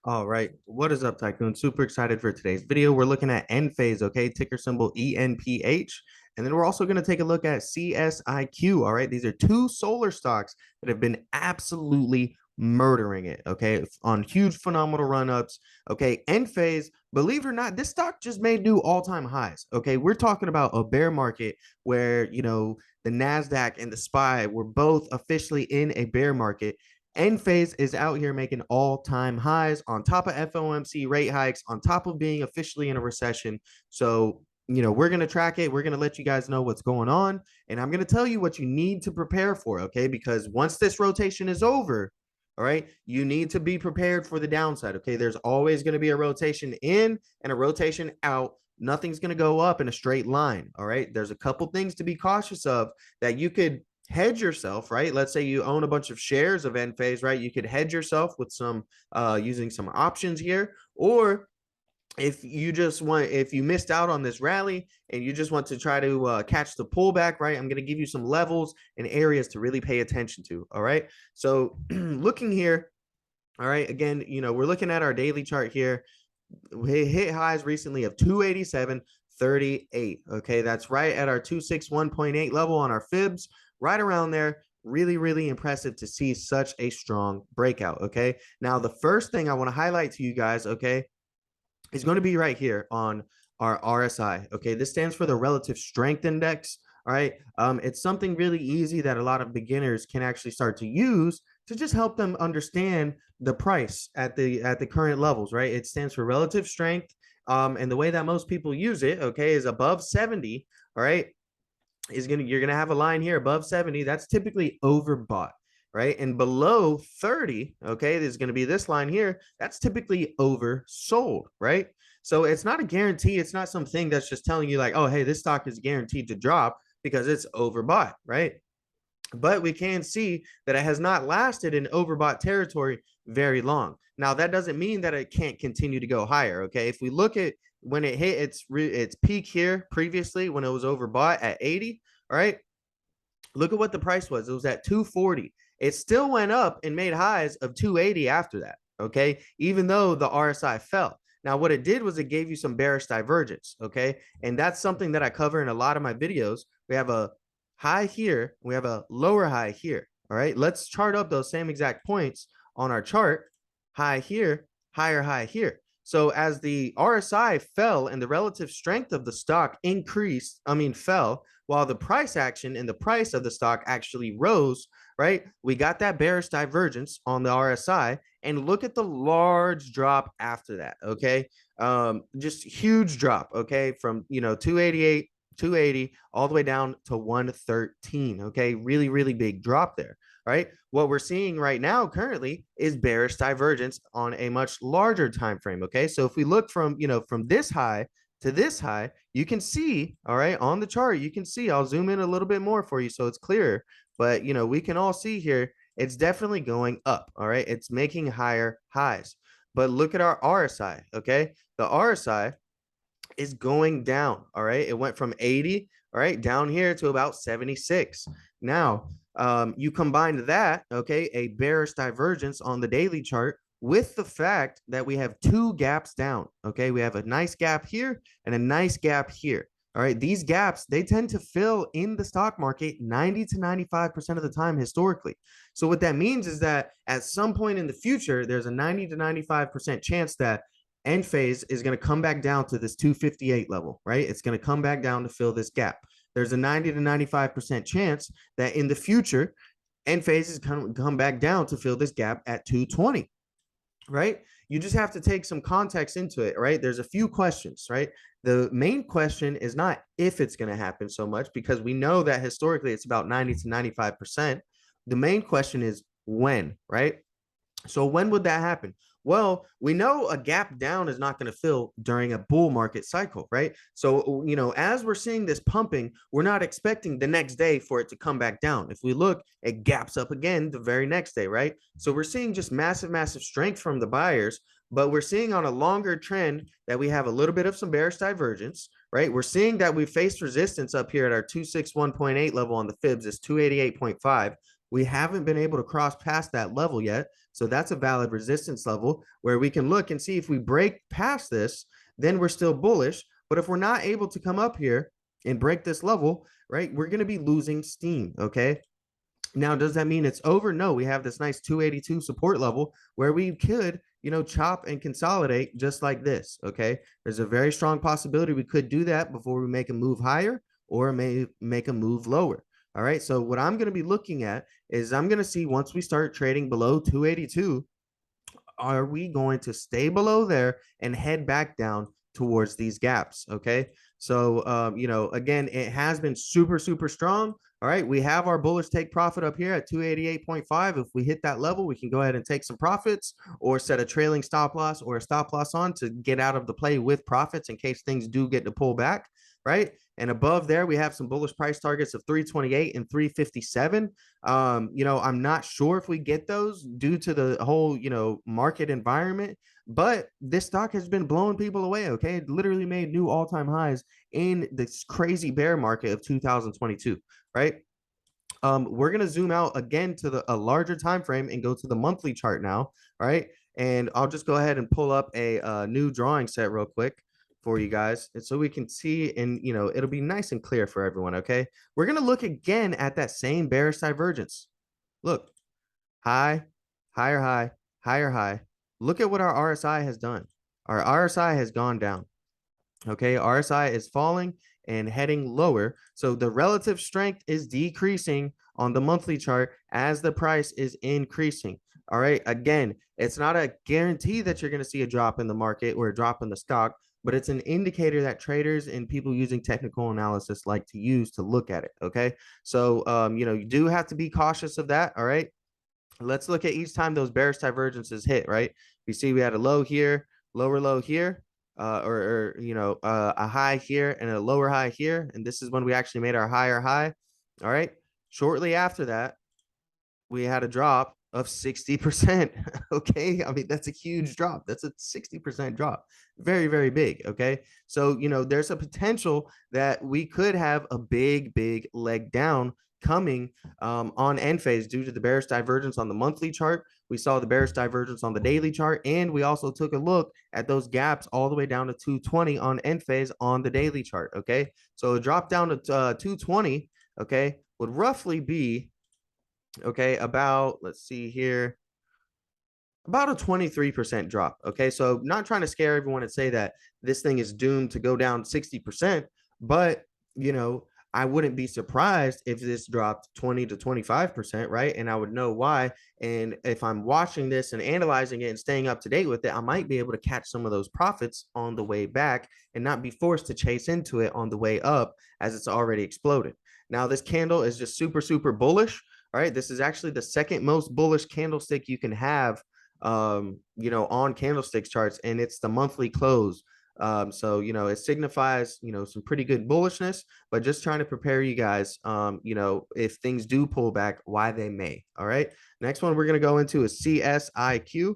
All right. What is up, Tycoon? Super excited for today's video. We're looking at Enphase, okay? Ticker symbol ENPH. And then we're also going to take a look at CSIQ. All right. These are two solar stocks that have been absolutely murdering it, okay? On huge, phenomenal run-ups. Okay. Enphase, believe it or not, this stock just made new all-time highs. Okay. We're talking about a bear market where, the NASDAQ and the SPY were both officially in a bear market. Enphase is out here making all-time highs on top of FOMC rate hikes, on top of being officially in a recession. So, we're going to track it. We're going to let you guys know what's going on. And I'm going to tell you what you need to prepare for, okay? Because once this rotation is over, all right, you need to be prepared for the downside, okay? There's always going to be a rotation in and a rotation out. Nothing's going to go up in a straight line, all right? There's a couple things to be cautious of that you could hedge yourself, right? Let's say you own a bunch of shares of Enphase, right? You could hedge yourself with some using some options here. Or if you missed out on this rally and you just want to try to catch the pullback, right? I'm going to give you some levels and areas to really pay attention to. All right. So looking here, all right, again, we're looking at our daily chart here. We hit highs recently of 287.38. Okay, that's right at our 261.8 level on our fibs, right around there. Really, really impressive to see such a strong breakout. Okay, now the first thing I want to highlight to you guys, okay, is going to be right here on our RSI. Okay, this stands for the Relative Strength Index. All right, it's something really easy that a lot of beginners can actually start to use to just help them understand the price at the current levels. Right, it stands for relative strength, and the way that most people use it, okay, is above 70. All right, you're gonna have a line here above 70. That's typically overbought, right? And below 30, okay, there's gonna be this line here. That's typically oversold, right? So it's not a guarantee. It's not something that's just telling you like, oh, hey, this stock is guaranteed to drop because it's overbought, right? But we can see that it has not lasted in overbought territory very long. Now, that doesn't mean that it can't continue to go higher. Okay. If we look at when it hit its peak here previously, when it was overbought at 80, all right, look at what the price was. It was at 240. It still went up and made highs of 280 after that. Okay. Even though the RSI fell. Now, what it did was it gave you some bearish divergence. Okay. And that's something that I cover in a lot of my videos. We have a high here, we have a lower high here. All right, let's chart up those same exact points on our chart. High here, higher high here. So as the RSI fell and the relative strength of the stock fell, while the price action and the price of the stock actually rose, right? We got that bearish divergence on the RSI, and look at the large drop after that. Okay, just huge drop. Okay, from 288 280 all the way down to 113. Okay, really, really big drop there. All right, what we're seeing right now currently is bearish divergence on a much larger time frame. Okay, so if we look from from this high to this high, you can see, all right, on the chart, you can see, I'll zoom in a little bit more for you so it's clearer, but we can all see here it's definitely going up. All right, it's making higher highs. But look at our RSI. Okay, the RSI is going down. All right. It went from 80, all right, down here to about 76. Now, you combine that, okay, a bearish divergence on the daily chart with the fact that we have two gaps down. Okay. We have a nice gap here and a nice gap here. All right. These gaps, they tend to fill in the stock market 90 to 95% of the time historically. So what that means is that at some point in the future, there's a 90 to 95% chance that Enphase is going to come back down to this 258 level, right? It's going to come back down to fill this gap. There's a 90 to 95% chance that in the future, Enphase is going to come back down to fill this gap at 220, right? You just have to take some context into it, right? There's a few questions, right? The main question is not if it's going to happen so much, because we know that historically it's about 90 to 95%. The main question is when, right? So when would that happen? Well, we know a gap down is not going to fill during a bull market cycle, right? So, as we're seeing this pumping, we're not expecting the next day for it to come back down. If we look, it gaps up again the very next day, right? So we're seeing just massive, massive strength from the buyers, but we're seeing on a longer trend that we have a little bit of some bearish divergence, right? We're seeing that we faced resistance up here at our 261.8 level on the fibs, is 288.5. We haven't been able to cross past that level yet. So that's a valid resistance level where we can look and see if we break past this, then we're still bullish. But if we're not able to come up here and break this level, right, we're going to be losing steam. Okay. Now, does that mean it's over? No, we have this nice 282 support level where we could, chop and consolidate just like this. Okay. There's a very strong possibility we could do that before we make a move higher or may make a move lower. All right. So what I'm going to be looking at is I'm going to see once we start trading below 282, are we going to stay below there and head back down towards these gaps? Okay. So, again, it has been super, super strong. All right. We have our bullish take profit up here at 288.5. If we hit that level, we can go ahead and take some profits or set a trailing stop loss or a stop loss on to get out of the play with profits in case things do get to pull back. Right. And above there, we have some bullish price targets of 328 and 357. I'm not sure if we get those due to the whole, market environment, but this stock has been blowing people away. Okay. It literally made new all-time highs in this crazy bear market of 2022, right? We're going to zoom out again to a larger time frame and go to the monthly chart now. All right. And I'll just go ahead and pull up a new drawing set real quick for you guys. And so we can see, and it'll be nice and clear for everyone. Okay. We're going to look again at that same bearish divergence. Look, high, higher high, higher high. Look at what our RSI has done. Our RSI has gone down. Okay, RSI is falling and heading lower. So the relative strength is decreasing on the monthly chart as the price is increasing. All right, again, it's not a guarantee that you're going to see a drop in the market or a drop in the stock, but it's an indicator that traders and people using technical analysis like to use to look at it. Okay, so you do have to be cautious of that. All right, let's look at each time those bearish divergences hit. Right, you see we had a low here, lower low here, a high here and a lower high here, and this is when we actually made our higher high. All right, shortly after that, we had a drop of 60%. Okay, I mean, that's a huge drop. That's a 60% drop. Very, very big. Okay, so there's a potential that we could have a big leg down coming on end phase due to the bearish divergence on the monthly chart. We saw the bearish divergence on the daily chart, and we also took a look at those gaps all the way down to 220 on end phase on the daily chart. Okay, so a drop down to 220, okay, would roughly be, okay, about, let's see here, about a 23% drop. Okay, so not trying to scare everyone and say that this thing is doomed to go down 60%, but I wouldn't be surprised if this dropped 20 to 25%, right? And I would know why. And if I'm watching this and analyzing it and staying up to date with it, I might be able to catch some of those profits on the way back and not be forced to chase into it on the way up as it's already exploded. Now, this candle is just super, super bullish. All right, this is actually the second most bullish candlestick you can have, on candlesticks charts, and it's the monthly close. So it signifies some pretty good bullishness, but just trying to prepare you guys, if things do pull back, why they may. All right, next one we're going to go into is Csiq.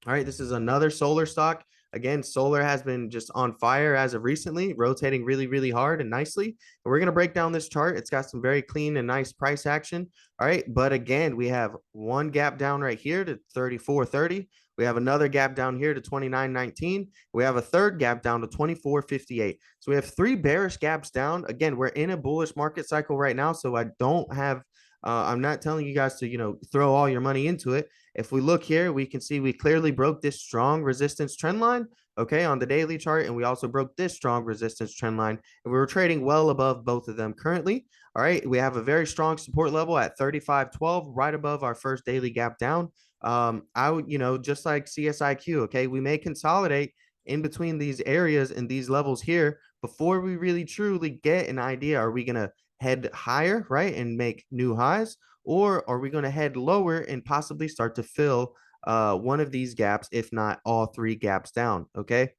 All right, this is another solar stock. Again, solar has been just on fire as of recently, rotating really, really hard and nicely. And we're going to break down this chart. It's got some very clean and nice price action. All right, but again, we have one gap down right here to 34.30. We have another gap down here to 29.19. We have a third gap down to 24.58. So we have three bearish gaps down. Again, we're in a bullish market cycle right now, so I don't have I'm not telling you guys to, throw all your money into it. If we look here, we can see we clearly broke this strong resistance trend line, okay, on the daily chart. And we also broke this strong resistance trend line. And we were trading well above both of them currently. All right, we have a very strong support level at 35.12, right above our first daily gap down. I would, just like Csiq, okay, we may consolidate in between these areas and these levels here before we really truly get an idea. Are we going to head higher, right, and make new highs, or are we going to head lower and possibly start to fill one of these gaps, if not all three gaps down? Okay,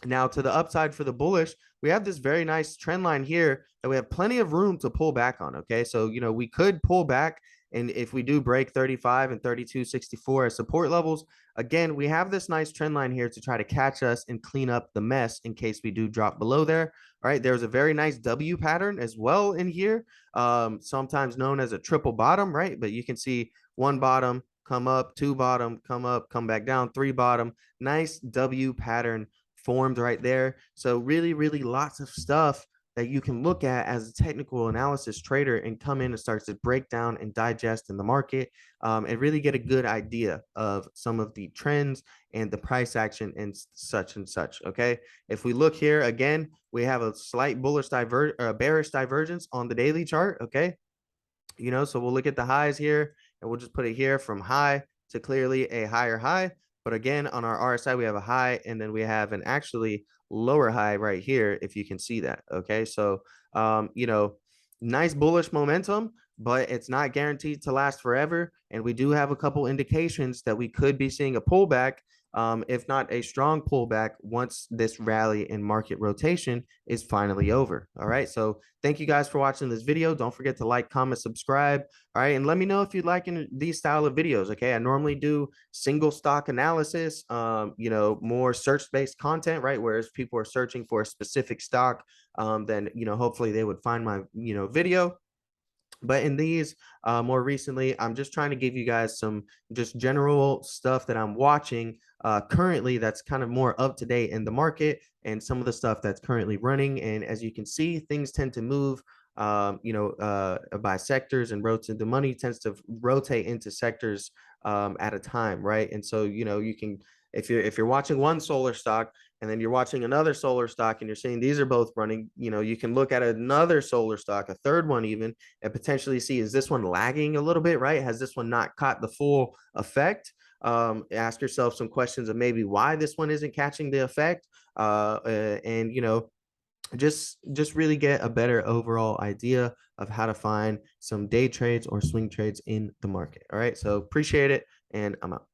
now to the upside for the bullish, we have this very nice trend line here that we have plenty of room to pull back on. Okay, so we could pull back, and if we do break 35 and 32.64 as support levels, again, we have this nice trend line here to try to catch us and clean up the mess in case we do drop below there. All right, there's a very nice W pattern as well in here, sometimes known as a triple bottom, right? But you can see one bottom, come up, 2 bottom, come up, come back down, 3 bottom. Nice W pattern formed right there. So really, really lots of stuff that you can look at as a technical analysis trader and come in and start to break down and digest in the market, and really get a good idea of some of the trends and the price action and such and such. Okay. If we look here again, we have a slight bearish divergence on the daily chart. Okay. So we'll look at the highs here and we'll just put it here from high to clearly a higher high. But again, on our RSI, we have a high and then we have an actually lower high right here, if you can see that. Okay. So, nice bullish momentum, but it's not guaranteed to last forever. And we do have a couple indications that we could be seeing a pullback, if not a strong pullback, once this rally and market rotation is finally over. All right. So thank you guys for watching this video. Don't forget to like, comment, subscribe. All right. And let me know if you'd like these style of videos. Okay. I normally do single stock analysis, more search-based content, right? Whereas people are searching for a specific stock, then, hopefully they would find my, video. But in these, more recently, I'm just trying to give you guys some just general stuff that I'm watching currently that's kind of more up to date in the market and some of the stuff that's currently running. And as you can see, things tend to move, by sectors, and rotate. The money tends to rotate into sectors at a time, right? And so, you can, if you're watching one solar stock and then you're watching another solar stock and you're saying these are both running, you can look at another solar stock, a third one even, and potentially see, is this one lagging a little bit, right? Has this one not caught the full effect? Ask yourself some questions of maybe why this one isn't catching the effect, and just really get a better overall idea of how to find some day trades or swing trades in the market. All right, so appreciate it, and I'm out.